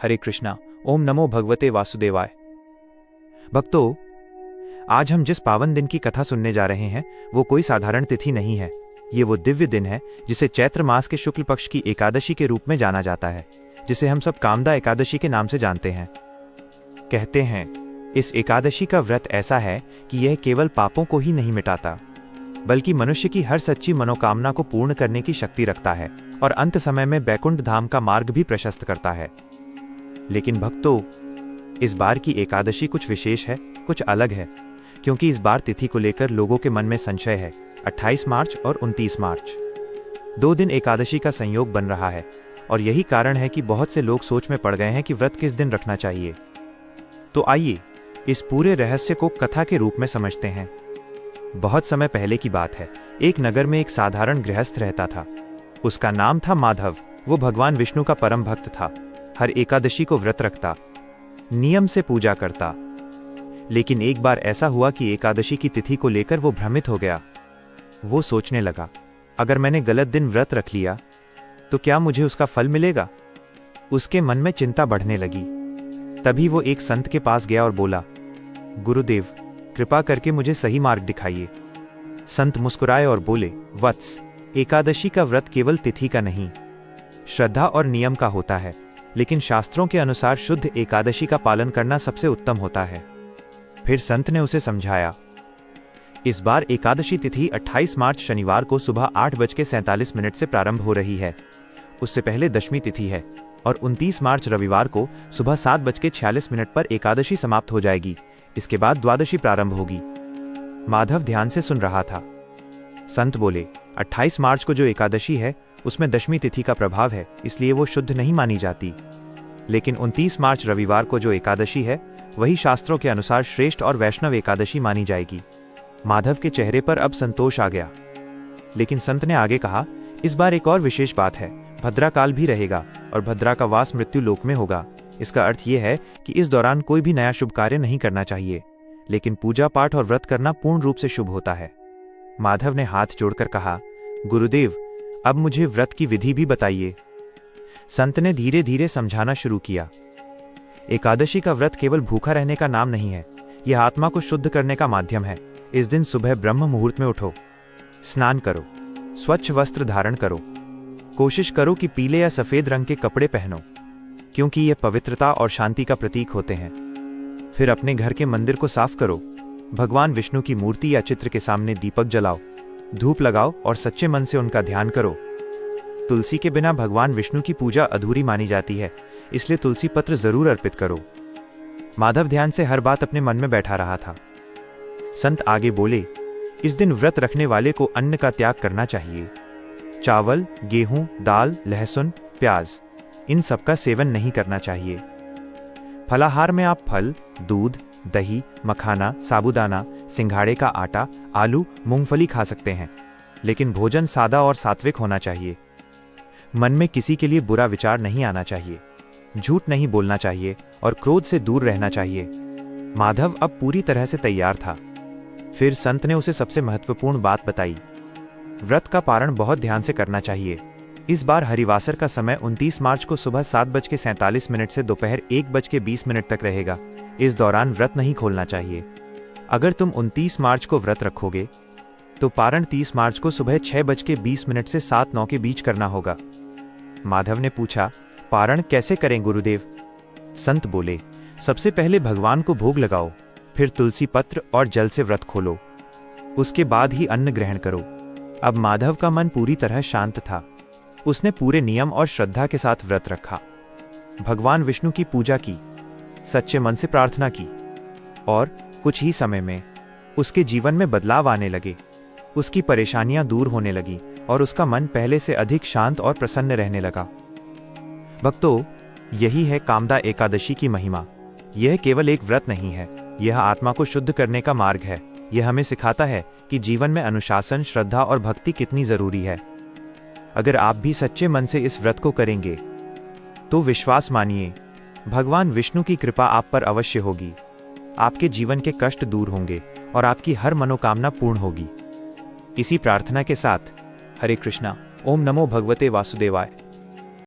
हरे कृष्णा। ओम नमो भगवते वासुदेवाय। भक्तों, आज हम जिस पावन दिन की कथा सुनने जा रहे हैं वो कोई साधारण तिथि नहीं है। ये वो दिव्य दिन है जिसे चैत्र मास के शुक्ल पक्ष की एकादशी के रूप में जाना जाता है, जिसे हम सब कामदा एकादशी के नाम से जानते हैं। कहते हैं इस एकादशी का व्रत ऐसा है कि यह केवल पापों को ही नहीं मिटाता, बल्कि मनुष्य की हर सच्ची मनोकामना को पूर्ण करने की शक्ति रखता है और अंत समय में बैकुंठ धाम का मार्ग भी प्रशस्त करता है। लेकिन भक्तों, इस बार की एकादशी कुछ विशेष है, कुछ अलग है, क्योंकि इस बार तिथि को लेकर लोगों के मन में संशय है। 28 मार्च और 29 मार्च 2 दिन एकादशी का संयोग बन रहा है और यही कारण है कि बहुत से लोग सोच में पड़ गए हैं कि व्रत किस दिन रखना चाहिए। तो आइए इस पूरे रहस्य को कथा के रूप में समझते हैं। बहुत समय पहले की बात है। एक नगर में एक साधारण गृहस्थ रहता था। उसका नाम था माधव। वो भगवान विष्णु का परम भक्त था। हर एकादशी को व्रत रखता, नियम से पूजा करता। लेकिन एक बार ऐसा हुआ कि एकादशी की तिथि को लेकर वो भ्रमित हो गया। वो सोचने लगा, अगर मैंने गलत दिन व्रत रख लिया तो क्या मुझे उसका फल मिलेगा? उसके मन में चिंता बढ़ने लगी। तभी वो एक संत के पास गया और बोला, गुरुदेव, कृपा करके मुझे सही मार्ग दिखाइए। संत मुस्कुराए और बोले, वत्स, एकादशी का व्रत केवल तिथि का नहीं, श्रद्धा और नियम का होता है। लेकिन शास्त्रों के अनुसार शुद्ध एकादशी का पालन करना सबसे उत्तम होता है। फिर संत ने उसे समझाया, इस बार एकादशी तिथि 28 मार्च शनिवार को सुबह 8:47 से प्रारंभ हो रही है। उससे पहले दशमी तिथि है और 29 मार्च रविवार को सुबह 7:46 पर एकादशी समाप्त हो जाएगी। इसके बाद द्वादशी प्रारंभ होगी। माधव ध्यान से सुन रहा था। संत बोले, 28 मार्च को जो एकादशी है उसमें दशमी तिथि का प्रभाव है, इसलिए वो शुद्ध नहीं मानी जाती। लेकिन 29 मार्च रविवार को जो एकादशी है वही शास्त्रों के अनुसार श्रेष्ठ और वैष्णव एकादशी मानी जाएगी। माधव के चेहरे पर अब संतोष आ गया। लेकिन संत ने आगे कहा, इस बार एक और विशेष बात है। भद्रा काल भी रहेगा और भद्रा का वास मृत्यु लोक में होगा। इसका अर्थ यह है कि इस दौरान कोई भी नया शुभ कार्य नहीं करना चाहिए, लेकिन पूजा पाठ और व्रत करना पूर्ण रूप से शुभ होता है। माधव ने हाथ जोड़कर कहा, गुरुदेव, अब मुझे व्रत की विधि भी बताइए। संत ने धीरे धीरे समझाना शुरू किया। एकादशी का व्रत केवल भूखा रहने का नाम नहीं है, यह आत्मा को शुद्ध करने का माध्यम है। इस दिन सुबह ब्रह्म मुहूर्त में उठो, स्नान करो, स्वच्छ वस्त्र धारण करो, कोशिश करो कि पीले या सफेद रंग के कपड़े पहनो, क्योंकि ये पवित्रता और शांति का प्रतीक होते हैं। फिर अपने घर के मंदिर को साफ करो, भगवान विष्णु की मूर्ति या चित्र के सामने दीपक जलाओ, धूप लगाओ और सच्चे मन से उनका ध्यान करो। तुलसी के बिना भगवान विष्णु की पूजा अधूरी मानी जाती है, इसलिए तुलसी पत्र जरूर अर्पित करो। माधव ध्यान से हर बात अपने मन में बैठा रहा था। संत आगे बोले, इस दिन व्रत रखने वाले को अन्न का त्याग करना चाहिए। चावल, गेहूं, दाल, लहसुन, प्याज, इन सब का सेवन नहीं करना चाहिए। फलाहार में आप फल, दूध, दही, मखाना, साबूदाना, सिंघाड़े का आटा, आलू, मूंगफली खा सकते हैं, लेकिन भोजन सादा और सात्विक होना चाहिए। मन में किसी के लिए बुरा विचार नहीं आना चाहिए, झूठ नहीं बोलना चाहिए और क्रोध से दूर रहना चाहिए। माधव अब पूरी तरह से तैयार था। फिर संत ने उसे सबसे महत्वपूर्ण बात बताई। व्रत का पारण बहुत ध्यान से करना चाहिए। इस बार हरिवासर का समय 29 मार्च को सुबह 7:47 से दोपहर 1:20 तक रहेगा। इस दौरान व्रत नहीं खोलना चाहिए। अगर तुम 29 मार्च को व्रत रखोगे तो पारण 30 मार्च को सुबह 6:20 से 7-9 के बीच करना होगा। माधव ने पूछा, पारण कैसे करें गुरुदेव? संत बोले, सबसे पहले भगवान को भोग लगाओ, फिर तुलसी पत्र और जल से व्रत खोलो, उसके बाद ही अन्न ग्रहण करो। अब माधव का मन पूरी तरह शांत था। उसने पूरे नियम और श्रद्धा के साथ व्रत रखा, भगवान विष्णु की पूजा की, सच्चे मन से प्रार्थना की और कुछ ही समय में उसके जीवन में बदलाव आने लगे। उसकी परेशानियां दूर होने लगी और उसका मन पहले से अधिक शांत और प्रसन्न रहने लगा। भक्तों, यही है कामदा एकादशी की महिमा। यह केवल एक व्रत नहीं है, यह आत्मा को शुद्ध करने का मार्ग है। यह हमें सिखाता है कि जीवन में अनुशासन, श्रद्धा और भक्ति कितनी जरूरी है। अगर आप भी सच्चे मन से इस व्रत को करेंगे तो विश्वास मानिए, भगवान विष्णु की कृपा आप पर अवश्य होगी। आपके जीवन के कष्ट दूर होंगे और आपकी हर मनोकामना पूर्ण होगी। इसी प्रार्थना के साथ हरे कृष्णा। ओम नमो भगवते वासुदेवाय।